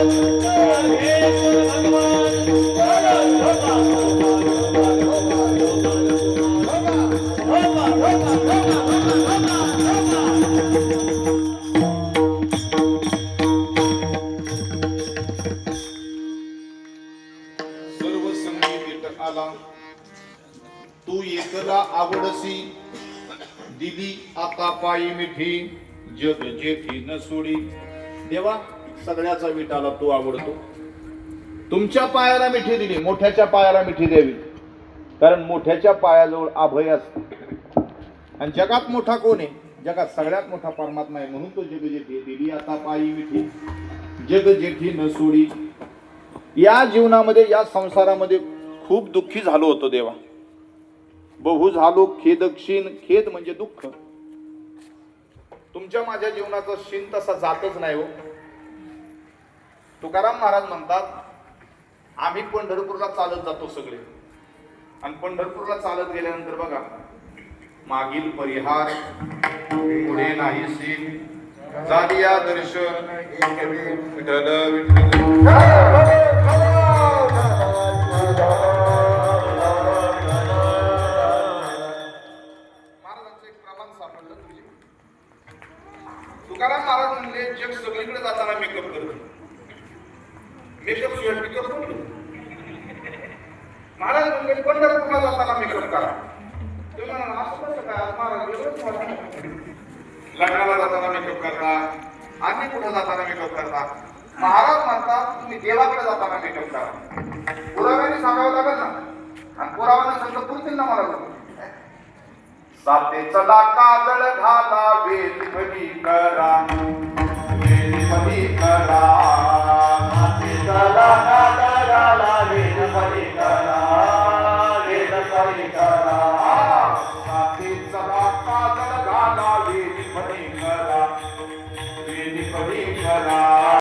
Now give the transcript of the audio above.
तू एकला आवडसी दिली आता पायी मिठी जग जेठी न सोडी. देवा सगळ्याचा विठाला तू आवडतो. तुमच्या पायाला मिठी दिली, मोठ्याच्या पायाला मिठी द्यावी, कारण मोठ्याच्या पायाजवळ अभय असते. आणि जगात मोठा कोण आहे? जगात सगळ्यात मोठा परमात्मा आहे. म्हणून तो जग जेठी दिली आता पायी मिठी जग जेठी न सोडी. या जीवनामध्ये, या संसारामध्ये खूप दुःखी झालो होतो देवा. बहु झालो खेद क्षीण. खेद म्हणजे दुःख. तुमच्या माझ्या जीवनाचा क्षीण तसा जातच नाही हो. तुकाराम महाराज म्हणतात, आम्ही पंढरपूरला चालत जातो सगळे, आणि पंढरपूरला चालत गेल्यानंतर बघा, मागील परिहार पुढे नाही सीन झाली या दर्शन विठ्ठल विठ्ठल. तुकाराम महाराज म्हणले, जग सगळीकडे जाताना मेकअप करतो. मेकअप शिवाय मेकअप करतो. महाराज म्हणले, पंढरपूरला जाताना मेकअप करा. तुम्ही म्हणाला, असं कसं काय महाराज? लग्नाला जाताना मेकअप करता, आणि कुठे जाताना मेकअप करता. महाराज म्हणतात, तुम्ही देवाकडे जाताना मेकअप करा. पुराव्याने सांगावं लागेल ना, आणि पुराव्याने सगळं पुरतील ना महाराज. साते चला काजळ घाला वेल भली करा